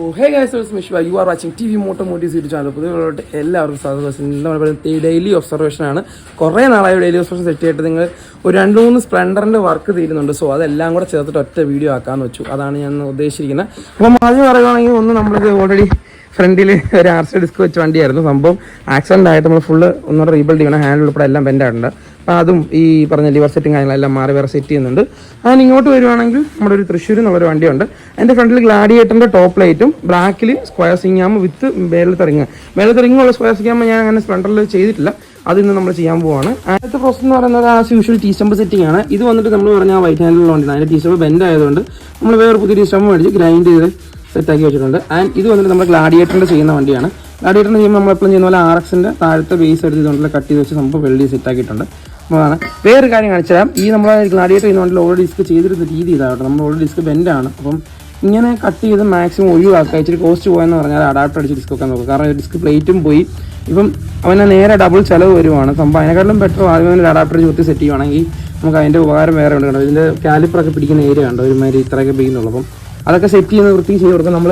Hey guys, it's Mishwa. You are watching TV Motomotive YouTube channel. പുതിയവരോട്ട് എല്ലാവർക്കും സ്വാഗതം. എന്താ പറയുക, ഡെയിലി ഒബ്സർവേഷൻ ആണ്. കുറേ നാളായി ഡെയിലി ഒബ്സർവേഷൻ സെറ്റ് ചെയ്തിട്ട് നിങ്ങൾ ഒരു 2-3 സ്പ്ലെൻഡറിൻ്റെ വർക്ക് തീരുന്നുണ്ട്. സോ അതെല്ലാം കൂടെ ചേർത്തിട്ട് ഒറ്റ വീഡിയോ ആക്കാമെന്ന് വെച്ചു. അതാണ് ഞാൻ ഉദ്ദേശിച്ചിരിക്കുന്നത്. അപ്പം ആദ്യം പറയുകയാണെങ്കിൽ നമ്മളിത് ഓൾറെഡി ഫ്രണ്ടിൽ ഒരു ആർസി ഡിസ്ക് വെച്ച് വണ്ടിയായിരുന്നു. സംഭവം ആക്സിഡൻ്റ് ആയിട്ട് നമ്മൾ ഫുള്ള് ഒന്നുകൂടെ റീബിൽഡ് ചെയ്യണം. ഹാൻഡിൽ ഉൾപ്പെടെ എല്ലാം ബെൻഡായിട്ടുണ്ട്. അപ്പോൾ അതും ഈ പറഞ്ഞ ലിവർ സെറ്റിംഗ് കാര്യങ്ങളെല്ലാം മാറി വേറെ സെറ്റ് ചെയ്യുന്നുണ്ട്. അതിന് ഇങ്ങോട്ട് വരുവാണെങ്കിൽ നമ്മുടെ ഒരു തൃശ്ശൂർ എന്നുള്ളൊരു വണ്ടിയുണ്ട്. അതിൻ്റെ ഫ്രണ്ടിൽ ഗ്ലാഡിയേറ്ററിൻ്റെ ടോപ്പ് ലൈറ്റും ബ്ലാക്കിൽ സ്ക്വയർ സിങ്ങാമ് വിത്ത് മേളത്തെ റിങ്ങുള്ള സ്ക്വയർ സിങ്ങാമ് ഞാൻ അങ്ങനെ സ്പ്ലെൻഡറിൽ ചെയ്തിട്ടില്ല. അതിന്ന് നമ്മൾ ചെയ്യാൻ പോവാണ്. ആദ്യത്തെ പ്രോസസ് എന്ന് പറയുന്നത് as usual T stump setting ആണ്. ഇത് വന്നിട്ട് നമ്മൾ പറഞ്ഞാൽ വൈറ്റ് ഹാൻഡിലുള്ള വണ്ടിയാണ്. അതിൻ്റെ ടീ സ്റ്റമ്പ് ബെൻഡ് ആയതുകൊണ്ട് നമ്മൾ വേറെ പുതിയ ടീ സ്റ്റമ്പ് മേടിച്ച് ഗ്രൈൻഡ് ചെയ്ത് സെറ്റാക്കി വെച്ചിട്ടുണ്ട്. ആൻഡ് ഇത് വന്നിട്ട് നമ്മൾ ഗ്ലാഡിയേറ്ററിൻ്റെ ചെയ്യുന്ന വണ്ടിയാണ്. ഗ്ലാഡിയേറ്ററിൻ്റെ ചെയ്യുമ്പോൾ നമ്മൾ എപ്പോഴും ചെയ്യുന്ന പോലെ RX-ൻ്റെ താഴത്തെ ബേസ് എടുത്ത് ഇതുകൊണ്ടുള്ള കട്ട് ചെയ്ത് വെച്ച് സംഭവം വെൽഡ് സെറ്റാക്കിയിട്ടുണ്ട്. അതാണ് വേറൊരു കാര്യം കാണിച്ചു തരാം. ഈ നമ്മൾ ഗ്ലാഡിയേറ്റർ ചെയ്യുന്ന വണ്ടിയിൽ ഓൾറെഡി ഡിസ്ക് ചെയ്തിരുന്ന രീതി ഇതാകട്ടെ. നമ്മൾ ഓൾറെഡി ഡിസ്ക് ബെൻഡാണ്. അപ്പം ഇങ്ങനെ കട്ട് ചെയ്ത് മാക്സിമം ഒഴിവാക്കുക. ഇച്ചിരി കോസ്റ്റ് പോയെന്ന് പറഞ്ഞാൽ അഡാപ്റ്റർ അടിച്ച് ഡിസ്ക് വെക്കാൻ നോക്കുക. കാരണം ഡിസ്ക് പ്ലേറ്റും പോയി. ഇപ്പം അവനെ നേരെ ഡബിൾ ചിലവ് വരുവാണ്. സംഭവം അതിനെക്കാളും ബെറ്റർ ആദ്യം ഒരു അഡാപ്റ്റർ ചുറ്റി സെറ്റ് ചെയ്യുവാണെങ്കിൽ നമുക്ക് അതിൻ്റെ ഉപകാരം വേറെ ഉണ്ട്. കണ്ടോ, ഇതിൻ്റെ കാലിപ്പറൊക്കെ പിടിക്കുന്ന ഏരിയ ഉണ്ട് ഒരുമാതിരി ഇത്രയൊക്കെ പിടിക്കുന്നുള്ളൂ. അപ്പം അതൊക്കെ സെറ്റ് ചെയ്യുന്ന വൃത്തി ചെയ്ത് കൊടുക്കുക. നമ്മൾ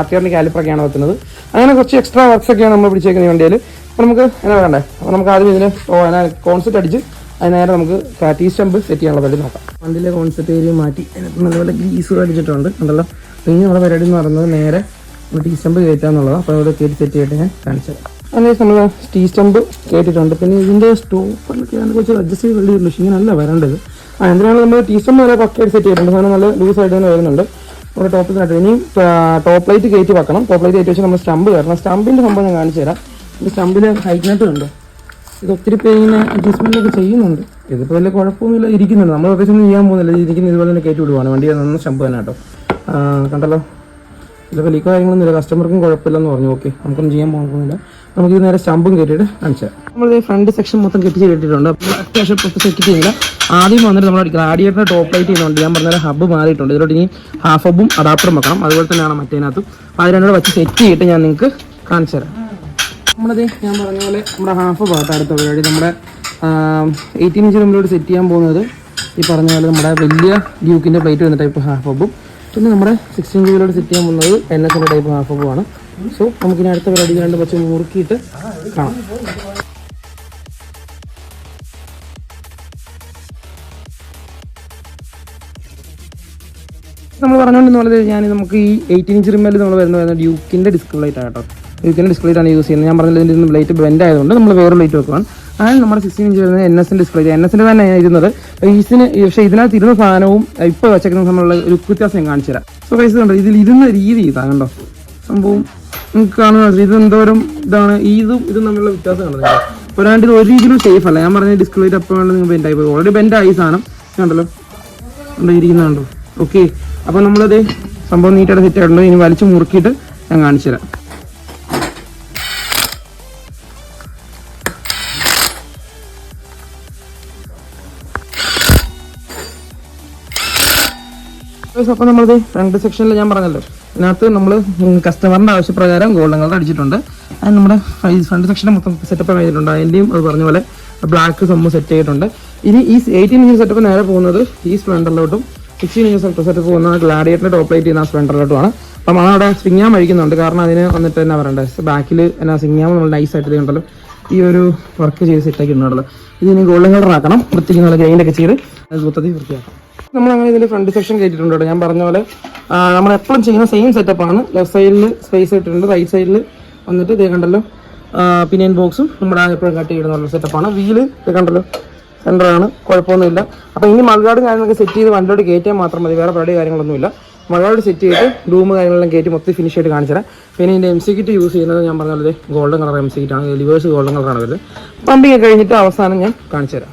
RTRൻ്റെ കാലിപ്പറൊക്കെയാണ് വെക്കുന്നത്. അങ്ങനെ കുറച്ച് എക്സ്ട്രാ വർക്ക്സ് ഒക്കെയാണ് നമ്മൾ പിടിച്ചേക്കുന്ന വണ്ടിയിൽ. അപ്പോൾ നമുക്ക് എന്നാ വേണ്ടേ, അപ്പോൾ നമുക്ക് ആദ്യം ഇതിന് കോൺസെപ്റ്റ് അടിച്ച് അത് നേരെ നമുക്ക് ടീ സ്റ്റമ്പ് സെറ്റ് ചെയ്യാനുള്ള പരിപാടി നോക്കാം. വണ്ടിയിലെ കോൺസെപ്റ്റ് ഏരിയ മാറ്റി അതിനകത്ത് നല്ലപോലെ ഗ്രീസ് അടിച്ചിട്ടുണ്ട്. ഉണ്ടല്ലോ, പിന്നെ നമ്മുടെ പരിപാടി എന്ന് പറയുന്നത് നേരെ ടീ സ്റ്റമ്പ് കയറ്റുക എന്നുള്ളതാണ്. അപ്പോൾ അവിടെ കയറ്റി സെറ്റ് ചെയ്തിട്ട് ഞാൻ കാണിച്ചത്. അതിന് നമ്മൾ ടീ സ്റ്റമ്പ് കയറ്റിയിട്ടുണ്ട്. പിന്നെ ഇതിൻ്റെ സ്റ്റോപ്പറിലൊക്കെ കുറച്ച് അഡ്ജസ്റ്റ് ചെയ്ത് വെള്ളിയുള്ളൂ. പക്ഷേ ഇങ്ങനെയല്ല വരേണ്ടത്. എന്തിനാണ് നമ്മൾ ടീ സ്റ്റമ്പ് നല്ല പക്കയായിട്ട് സെറ്റ് ചെയ്തിട്ടുണ്ട്. സാധനം നല്ല ലൂസായിട്ട് തന്നെ വരുന്നുണ്ട്. നമ്മുടെ ടോപ്പിൽ നട്ട് ഇനി ടോപ്പ് ലൈറ്റ് കയറ്റി വെക്കണം. ടോപ്പ് ലൈറ്റ് കയറ്റി വെച്ചാൽ നമ്മൾ സ്റ്റമ്പ് കയറണം. സ്റ്റമ്പിൻ്റെ സംഭവം ഞാൻ കാണിച്ചു തരാം. ഇത് സ്റ്റമ്പിൽ ഹൈറ്റ്നട്ട് ഉണ്ട്. ഇത് ഒത്തിരി പേര് ഇങ്ങനെ അഡ്ജസ്റ്റ്മെൻറ്റൊക്കെ ചെയ്യുന്നുണ്ട്. ഇതിപ്പോൾ വലിയ കുഴപ്പമൊന്നുമില്ല, ഇരിക്കുന്നുണ്ട്. നമ്മൾ പ്രത്യേകിച്ചൊന്നും ചെയ്യാൻ പോകുന്നില്ല. ഇരിക്കുന്ന ഇതുപോലെ തന്നെ കയറ്റി വിടുവാണ്. വണ്ടി നന്ന സ്റ്റമ്പ് തന്നെ കേട്ടോ. കണ്ടല്ലോ, ഇതിപ്പോൾ ലീക്കോ കാര്യങ്ങളൊന്നുമില്ല. കസ്റ്റമർക്കും കുഴപ്പമില്ലെന്ന് പറഞ്ഞു. ഓക്കെ, നമുക്കൊന്നും ചെയ്യാൻ പോകുന്നില്ല. നമുക്ക് ഇത് നേരെ സ്റ്റമ്പും കയറ്റിയിട്ട് കാണിച്ചു തരാം. നമ്മൾ ഫ്രണ്ട് സെക്ഷൻ മൊത്തം കെട്ടിച്ച് കെട്ടിയിട്ടുണ്ട്. അപ്പോൾ അത്യാവശ്യം സെറ്റ് ചെയ്യില്ല. ആദ്യം വന്നിട്ട് നമ്മൾ ഗ്ലാഡിയേറ്ററിൻ്റെ ടോപ്പ് ലൈറ്റ് ചെയ്യുന്നുണ്ട്. ഞാൻ പറഞ്ഞാൽ ഹബ്ബ് മാറിയിട്ടുണ്ട്. ഇതിലോട്ട് ഇനി ഹാഫ് ഹബ്ബും അഡാപ്റ്ററും വെക്കണം. അതുപോലെ തന്നെയാണ് മറ്റേതിനകത്തും. അപ്പോൾ അത് രണ്ടുകൂടെ വെച്ച് സെറ്റ് ചെയ്തിട്ട് ഞാൻ നിങ്ങൾക്ക് കാണിച്ചു തരാം. നമ്മളത് ഞാൻ പറഞ്ഞ പോലെ നമ്മുടെ ഹാഫ് ഭാഗത്ത് അടുത്ത പരിപാടി നമ്മുടെ 18 ഇഞ്ച് നമ്മളോട് സെറ്റ് ചെയ്യാൻ പോകുന്നത് ഈ പറഞ്ഞ പോലെ നമ്മുടെ വലിയ ഡ്യൂക്കിൻ്റെ പ്ലേറ്റ് വരുന്ന ടൈപ്പ് ഹാഫ് ഹബ്ബും പിന്നെ നമ്മുടെ 16 ഇഞ്ചിലോട് സെറ്റ് ചെയ്യാൻ പോകുന്നത് NSൻ്റെ ടൈപ്പ് ഹാഫ് ഹബ്ബുമാണ്. സോ നമുക്കിനി അടുത്ത പരിപാടി രണ്ട് കുറച്ച് മുറുക്കിയിട്ട് കാണാം. നമ്മൾ പറഞ്ഞുകൊണ്ടെന്നുള്ളത് ഞാൻ നമുക്ക് ഈ 18 ഇഞ്ച് റിമ്മൽ നമ്മൾ വരുന്ന ഡ്യൂക്കിൻ്റെ ഡിസ്ക് പ്ലേറ്റ് ആട്ടോ. ഡ്യൂക്കിൻ്റെ ഡിസ്ക് പ്ലേറ്റ് ആണ് യൂസ് ചെയ്യുന്നത്. ഞാൻ പറഞ്ഞത് ഇതിൻ്റെ പ്ലേറ്റ് ബെൻഡ് ആയതുകൊണ്ട് നമ്മൾ വേറെ പ്ലേറ്റ് വെക്കുകയാണ്. ആണ് നമ്മുടെ 16 ഇഞ്ച് വരുന്നത് NSൻ്റെ ഡിസ്ക് പ്ലേറ്റ്. NSൻ്റെ തന്നെ ഇരുന്നത് ഈസിന്. പക്ഷേ ഇതിനകത്ത് ഇരുന്ന സാധനവും ഇപ്പോൾ വെച്ചേക്കുന്ന നമ്മളുള്ള ഒരു വ്യത്യാസം ഞാൻ കാണിച്ചു തരാം. സോ പൈസ കണ്ടോ, ഇതിൽ ഇരുന്ന രീതി ഇതാണ് കണ്ടോ. സംഭവം നിങ്ങൾക്ക് കാണുന്നത് ഇത് എന്തോരം ഇതാണ്. ഇതും തമ്മിലുള്ള വ്യത്യാസം കണ്ടത്. പോരാണ്ട് ഇത് ഒരു രീതിയിലും സേഫ് അല്ല. ഞാൻ പറഞ്ഞ ഡിസ്ക് പ്ലേറ്റ് എപ്പോൾ വേണമെങ്കിൽ നിങ്ങൾ ബെൻഡായി പോയി. ഓൾറെഡി ബെൻഡായി സാധനം കണ്ടല്ലോ, കണ്ടോ ഇരിക്കുന്നുണ്ടോ. ഓക്കെ, അപ്പോൾ നമ്മളത് സംഭവം നീറ്റായിട്ട് സെറ്റ് ആയിട്ടുണ്ട്. ഇനി വലിച്ച് മുറുക്കിയിട്ട് ഞാൻ കാണിച്ചു തരാം. അപ്പോൾ നമ്മളത് ഫ്രണ്ട് സെക്ഷനിൽ ഞാൻ പറഞ്ഞല്ലോ, ഇതിനകത്ത് നമ്മൾ കസ്റ്റമറിൻ്റെ ആവശ്യപ്രകാരം ഗോൾഡൻ കളർ അടിച്ചിട്ടുണ്ട്. അത് നമ്മുടെ ഫ്രണ്ട് സെക്ഷൻ്റെ മൊത്തം സെറ്റപ്പ് കഴിഞ്ഞിട്ടുണ്ട്. അതിൻ്റെയും അത് പറഞ്ഞ പോലെ ബ്ലാക്ക് സംഭവം സെറ്റ് ചെയ്തിട്ടുണ്ട്. ഇനി ഈ 18 ഇഞ്ച് സെറ്റപ്പ് നേരെ പോകുന്നത് ഈ സ്പ്ലെൻഡറിലോട്ടും 16 ഇഞ്ച് സെറ്റപ്പ് പോകുന്ന ഗ്ലാഡിയേറ്ററിൻ്റെ ടോപ്പ് ലൈറ്റ് ചെയ്യുന്ന സ്പ്ലെൻഡറിലോട്ടുമാണ്. അപ്പം അവിടെ സിങ്ങാം അഴിക്കുന്നുണ്ട്. കാരണം അതിന് വന്നിട്ട് എന്നാ പറയണ്ടത്, ബാക്കിൽ എന്നാ സിങ്ങാം നമ്മൾ നൈസായിട്ട് ഉണ്ടല്ലോ ഈ ഒരു വർക്ക് ചെയ്ത് സെറ്റാക്കി ഉണ്ടല്ലോ. ഇതിന് ഗോൾഡൻ കളർ ആക്കണം. വൃത്തിക്ക് നല്ല ഗ്രൈൻഡൊക്കെ ചെയ്ത് അത് മൊത്തത്തിൽ വൃത്തിയാക്കണം. നമ്മളങ്ങനെ ഇതിൻ്റെ ഫ്രണ്ട് സെക്ഷൻ കയറ്റിയിട്ടുണ്ട് കേട്ടോ. ഞാൻ പറഞ്ഞ പോലെ നമ്മൾ എപ്പോഴും ചെയ്യുന്ന സെയിം സെറ്റപ്പാണ്. ലെഫ്റ്റ് സൈഡിൽ സ്പേസ് ഇട്ടിട്ടുണ്ട്. റൈറ്റ് സൈഡിൽ വന്നിട്ട് ഇതേ കണ്ടല്ലോ പിനിയൻ ബോക്സും നമ്മുടെ എപ്പോഴും കട്ട് ചെയ്യുന്ന സെറ്റപ്പാണ്. വീല് ഇത് കണ്ടല്ലോ സെൻറ്ററാണ്, കുഴപ്പമൊന്നുമില്ല. അപ്പോൾ ഇനി മൾഗാർഡും കാര്യങ്ങളൊക്കെ സെറ്റ് ചെയ്ത് വണ്ടിയോട് കയറ്റാൻ മാത്രം മതി. വേറെ പരിപാടി കാര്യങ്ങളൊന്നുമില്ല. മൾഗാർഡ് സെറ്റ് ചെയ്തിട്ട് റൂം കാര്യങ്ങളെല്ലാം കയറ്റി മൊത്തം ഫിനിഷ് ആയിട്ട് കാണിച്ചു തരാം. പിന്നെ ഇതിൻ്റെ MC കിറ്റ് യൂസ് ചെയ്യുന്നത് ഞാൻ പറഞ്ഞ പോലെ ഗോൾഡൻ കളർ MC കിറ്റാണ്. ലിവേഴ്സ് ഗോൾഡൻ കളറാണ് വരുന്നത്. പമ്പിങ് കഴിഞ്ഞിട്ട് അവസാനം ഞാൻ കാണിച്ചു തരാം.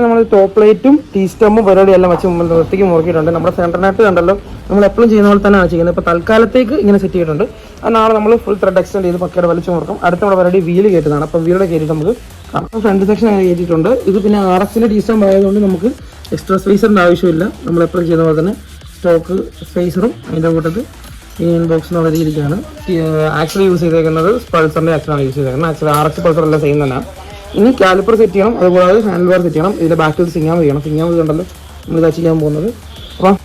നമ്മൾ ടോപ്പ് ലൈറ്റും ടീ സ്റ്റമ്പും പരിപാടി എല്ലാം വെച്ച് വൃത്തിക്ക് മുറുക്കിയിട്ടുണ്ട്. നമ്മുടെ സെൻറ്ററിനായിട്ട് കണ്ടല്ലോ നമ്മൾ എപ്പോഴും ചെയ്യുന്ന പോലെ തന്നെയാണ് ചെയ്യുന്നത്. ഇപ്പോൾ തൽക്കാലത്തേക്ക് ഇങ്ങനെ സെറ്റ് ചെയ്തിട്ടുണ്ട്. അത് നാളെ നമ്മൾ ഫുൾ ത്രെഡ് എക്സ്റ്റെൻഡ് ചെയ്ത് പക്കയുടെ വലിച്ചു മുറുക്കും. അടുത്ത നമ്മുടെ പരിപാടി വീല് കയറ്റുന്നതാണ്. അപ്പോൾ വീലിടെ കയറ്റിയിട്ട് നമുക്ക് കാണാം. ഫ്രണ്ട് സെക്ഷൻ അങ്ങനെ കയറ്റിയിട്ടുണ്ട്. ഇത് പിന്നെ RXൻ്റെ ടീ സ്റ്റമ്പ് ആയതുകൊണ്ട് നമുക്ക് എക്സ്ട്രാ സ്പേസറിൻ്റെ ആവശ്യമില്ല. നമ്മളെപ്പോഴും ചെയ്യുന്ന പോലെ തന്നെ സ്റ്റോക്ക് സ്പേസറും അതിൻ്റെ കൂട്ടത്തിൽ പിനിയൻ ബോക്സ് എന്നുള്ള രീതിയിലാണ്. ആക്ച്വലി യൂസ് ചെയ്തേക്കുന്നത് പൾസറിൻ്റെ ആക്ച്വലാണ് യൂസ് ചെയ്തേക്കുന്നത്. ആക്ച്വലി RX പൾസർ എല്ലാം സെയിം തന്നെയാണ്. ഇനി കാലിപ്പർ സെറ്റ് ചെയ്യണം. അതുകൂടാതെ ഹാൻഡിൽ ബാർ സെറ്റ് ചെയ്യണം. ഇതിൻ്റെ ബാക്കിൽ സിങ്ങാമ് ചെയ്യണം. സിങ്ങാമ് കണ്ടല്ലോ നമ്മൾ ഇതാ ചെയ്യാൻ പോകുന്നത്. അപ്പം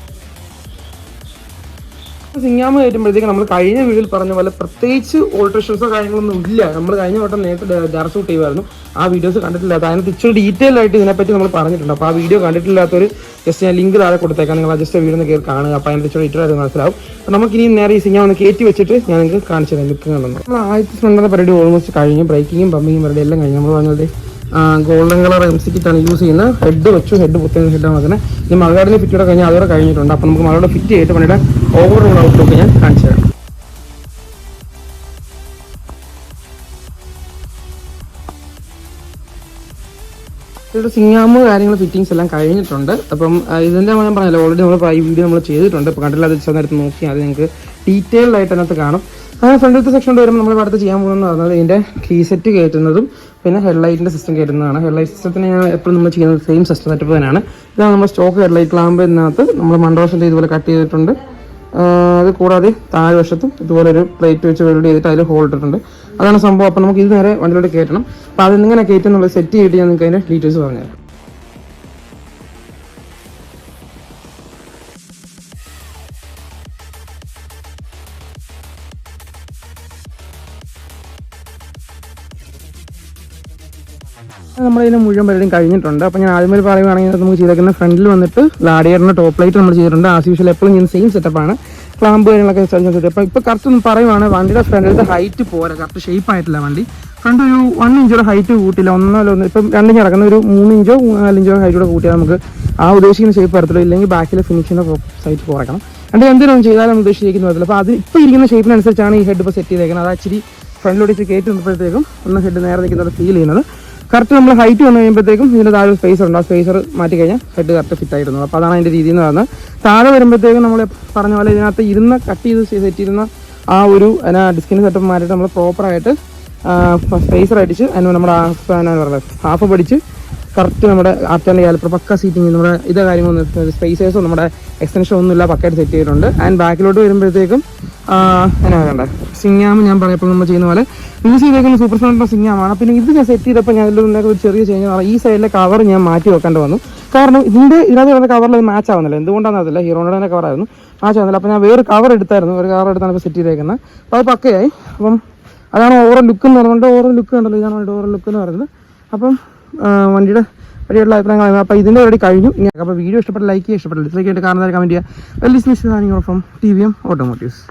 സിങ്ങാമ കയറ്റുമ്പോഴത്തേക്ക് നമ്മൾ കഴിഞ്ഞ വീഡിയോയിൽ പറഞ്ഞ പോലെ പ്രത്യേകിച്ച് ഓൾട്രേഷൻസോ കാര്യങ്ങളൊന്നും ഇല്ല. നമ്മൾ കഴിഞ്ഞ വട്ടം നേരത്തെ ഡയറക്റ്റ് ഷൂട്ട് ചെയ്യുമായിരുന്നു. ആ വീഡിയോസ് കണ്ടിട്ടില്ലാത്ത അതിനകത്ത് ഇച്ചിരി ഡീറ്റെയിൽ ആയിട്ട് ഇതിനെപ്പറ്റി നമ്മൾ പറഞ്ഞിട്ടുണ്ട്. അപ്പോൾ ആ വീഡിയോ കണ്ടിട്ടില്ലാത്തൊരു ജസ്റ്റ് ഞാൻ ലിങ്ക് താഴെ കൊടുത്തേക്കാം, നിങ്ങൾ ജസ്റ്റ് വീഡിയോ ഒന്ന് കയറി കാണുക. അപ്പോൾ അതിൻ്റെ ഇച്ചിരി ഡീറ്റെയിൽ ആയിട്ട് മനസ്സിലാവും. അപ്പോൾ നമുക്കിനി നേരെ ഈ സിങ്ങാമ ഒന്ന് കയറ്റി വെച്ചിട്ട് ഞാൻ നിങ്ങൾക്ക് കാണിച്ചു തരാം ലുക്ക് കണ്ടെന്ന്. നമ്മൾ ആദ്യത്തെ സ്പ്ലെൻഡറിൻ്റെ പരിപാടി ഓൾമോസ്റ്റ് കഴിഞ്ഞു. ബ്രേക്കിങ്ങും പമ്പിങ്ങും പരിപാടി എല്ലാം കഴിഞ്ഞു. നമ്മൾ പറഞ്ഞത് ഗോൾഡൻ കളർ MC കിറ്റാണ് യൂസ് ചെയ്യുന്നത്. ഹെഡ് വെച്ചു, ഹെഡ് പുത്തുന്ന ഹെഡാണ് വെക്കുന്നത്. ഇനി മലയാളിനെ ഫിറ്റ് കഴിഞ്ഞാൽ അതോടെ കഴിഞ്ഞിട്ടുണ്ട്. അപ്പോൾ നമുക്ക് മലയാളം ഫിറ്റ് ചെയ്തിട്ട് പണിയുടെ ഓവറോൾ ഔട്ട്ലുക്ക് ഞാൻ കാണിച്ചു തരാം. ഇവിടെ സിങ്ങാമ് കാര്യങ്ങൾ ഫിറ്റിങ്സ് എല്ലാം കഴിഞ്ഞിട്ടുണ്ട്. അപ്പം ഇതിൻ്റെ ഞാൻ പറഞ്ഞല്ലോ, ഓൾറെഡി നമ്മൾ ഈ വീഡിയോ നമ്മൾ ചെയ്തിട്ടുണ്ട്. ഇപ്പോൾ കണ്ടില്ല, അത് നേരത്തെ നോക്കിയാൽ അത് നിങ്ങൾക്ക് ഡീറ്റെയിൽഡ് ആയിട്ട് അതിനകത്ത് കാണും. അങ്ങനെ ഫ്രണ്ടിലത്തെ സെക്ഷൻ വരുമ്പോൾ നമ്മൾ അടുത്ത് ചെയ്യാൻ പോകുന്നത് പറഞ്ഞാൽ ഇതിൻ്റെ കീ സെറ്റ് കയറ്റുന്നതും പിന്നെ ഹെഡ്ലൈറ്റിൻ്റെ സിസ്റ്റം കയറ്റുന്നതാണ്. ഹെഡ്ലൈറ്റ് സിസ്റ്റത്തിന് ഞാൻ എപ്പോഴും നമ്മൾ ചെയ്യുന്നത് സെയിം സിസ്റ്റം സെറ്റപ്പ് തന്നെയാണ്. ഇതാണ് നമ്മുടെ സ്റ്റോക്ക് ഹെഡ്ലൈറ്റ് ലാമ്പ്. ഇതിനകത്ത് നമ്മൾ മണ്ടോഷൻ്റെ ഇതുപോലെ കട്ട് ചെയ്തിട്ടുണ്ട്. അത് കൂടാതെ താഴെ വശത്തും ഇതുപോലെ ഒരു പ്ലേറ്റ് വെച്ച് വെൽഡ് ചെയ്തിട്ട് അതിൽ ഹോൾ ഇട്ടിട്ടുണ്ട്. അതാണ് സംഭവം. അപ്പോൾ നമുക്ക് ഇത് നേരെ വണ്ടിയിലോട്ട് കയറ്റണം. അപ്പോൾ അതിങ്ങനെ കയറ്റുന്നുള്ളത് സെറ്റ് ചെയ്തിട്ട് ഞാൻ നിങ്ങൾക്ക് അതിൻ്റെ ഡീറ്റെയിൽസ് പറഞ്ഞുതരാം. നമ്മളതിന് മുഴുവൻ പരിപാടിയും കഴിഞ്ഞിട്ടുണ്ട്. അപ്പോൾ ഞാൻ ആദ്യമേ പറയുകയാണെങ്കിൽ നമുക്ക് ചെയ്തേക്കുന്ന ഫ്രണ്ടിൽ വന്നിട്ട് ലാഡിയറിൻ്റെ ടോപ്പ് ലൈറ്റ് നമ്മൾ ചെയ്തിട്ടുണ്ട്. ആസ് യൂഷ്വൽ എപ്പോഴും ഞാൻ സെയിം സെറ്റപ്പാണ്. ക്ലാമ്പ് കാര്യങ്ങളൊക്കെ സെറ്റ്. അപ്പോൾ ഇപ്പോൾ കറക്റ്റ് ഒന്ന് പറയുവാണ്, വണ്ടിയുടെ ഫ്രണ്ടിലത്തെ ഹൈറ്റ് പോരാ, കറക്റ്റ് ഷേപ്പ് ആയിട്ടില്ല വണ്ടി. ഫ്രണ്ട് ഒരു 1 ഇഞ്ചോടെ ഹൈറ്റ് കൂട്ടില്ല, ഒന്നോ ഇപ്പം 2 ഇഞ്ച് കിടക്കുന്ന ഒരു 3 ഇഞ്ചോ 4 ഇഞ്ചോ ഹൈറ്റോടെ കൂട്ടിയാൽ നമുക്ക് ആ ഉദ്ദേശിക്കുന്ന ഷേപ്പ് വരത്തില്ല. ഇല്ലെങ്കിൽ ബാക്കിലെ ഫിനിഷിൻ്റെ സൈറ്റ് കുറയ്ക്കണം. രണ്ട് എന്തെങ്കിലും ചെയ്താലും ഉദ്ദേശിക്കുന്ന വരത്തില്ല. അപ്പോൾ അത് ഇപ്പോൾ ഇരിക്കുന്ന ഷേപ്പിനനുസരിച്ചാണ് ഈ ഹെഡ് ഇപ്പോൾ സെറ്റ് ചെയ്തേക്കുന്നത്. അത് ഇച്ചിരി ഫ്രണ്ടിലോട്ട് കയറ്റി വന്നപ്പോഴത്തേക്കും ഒന്ന് ഹെഡ് നേരെ നിൽക്കുന്നത് ഫീൽ ചെയ്യുന്നത്. കറക്റ്റ് നമ്മൾ ഹൈറ്റ് വന്നു കഴിയുമ്പോഴത്തേക്കും ഇതിൻ്റെ താഴെ ഒരു സ്പേസർ ഉണ്ട്. ആ സ്പേസർ മാറ്റി കഴിഞ്ഞാൽ ഹെഡ് കറക്റ്റ് ഫിറ്റ് ആയിരുന്നു. അപ്പോൾ അതാണ് അതിൻ്റെ രീതി എന്ന് പറയുന്നത്. താഴെ വരുമ്പോഴത്തേക്കും നമ്മൾ പറഞ്ഞ പോലെ ഇതിനകത്ത് കട്ട് ചെയ്ത് സെറ്റ് ചെയ്യുന്ന ആ ഒരു ഡിസ്കിൻ്റെ സെറ്റപ്പ് മാറ്റിയിട്ട് നമ്മൾ പ്രോപ്പറായിട്ട് സ്പേസർ അടിച്ച് അതിന് നമ്മുടെ ഹാഫ് പഠിച്ച് കറക്റ്റ് നമ്മുടെ ആർച്ചാൻ്റെ കാലിപ്പർ പക്ക സീറ്റിങ് നമ്മുടെ ഇതേ കാര്യങ്ങളൊന്നും സ്പേസേഴ്സോ നമ്മുടെ എക്സ്റ്റൻഷൻ ഒന്നുമില്ല, പക്കായിട്ട് സെറ്റ് ചെയ്തിട്ടുണ്ട്. ആൻഡ് ബാക്കിലോട്ട് വരുമ്പോഴത്തേക്കും എന്നാ വേണ്ടത് സിങ്ങാമ് ഞാൻ പറയപ്പോൾ നമ്മൾ ചെയ്യുന്ന പോലെ യൂസ് ചെയ്തേക്കുന്ന സൂപ്പർ സ്പ്ലെൻഡർ സിങ്ങാമാണ്. പിന്നെ ഇത് ഞാൻ സെറ്റ് ചെയ്തപ്പോൾ ഞാൻ ഇതിലൊക്കെ ഒരു ചെറിയ ചേഞ്ച് ആണ്. ഈ സൈഡിലെ കവർ ഞാൻ മാറ്റി വെക്കേണ്ടി വന്നു. കാരണം ഇതിനകത്ത് വരുന്ന കവറിൽ അത് മാച്ച് ആവുന്നില്ല. എന്തുകൊണ്ടാണെന്ന് അറിയില്ല. ഹീറോയുടെ തന്നെ കവറായിരുന്നു, മാച്ച് ആവുന്നില്ല. അപ്പോൾ ഞാൻ വേറെ കവർ എടുത്തായിരുന്നു. ഒരു കവർ എടുത്താണ് ഇപ്പോൾ സെറ്റ് ചെയ്തേക്കുന്നത്. അപ്പോൾ അത് പക്കയായി. അപ്പം അതാണ് ഓവറോൾ ലുക്ക് എന്ന് പറഞ്ഞുകൊണ്ട് ഓവറോൾ ലുക്ക് കണ്ടല്ലോ. ഇതാണ് ഓവറോൾ ലുക്ക് എന്ന് പറയുന്നത്. അപ്പം വണ്ടിയുടെ പരിപാടിയുള്ള അഭിപ്രായങ്ങൾ. അപ്പോൾ ഇതിൻ്റെ പരിപാടി കഴിഞ്ഞു. അപ്പോൾ വീഡിയോ ഇഷ്ടപ്പെട്ട ലൈക്ക് ചെയ്യുക, ഇഷ്ടപ്പെട്ട ഡിസ്ലൈക്ക് ആയിട്ട് കാണുന്നവരെ കമൻറ്റ് ചെയ്യുക. Well listening from TVM automotives.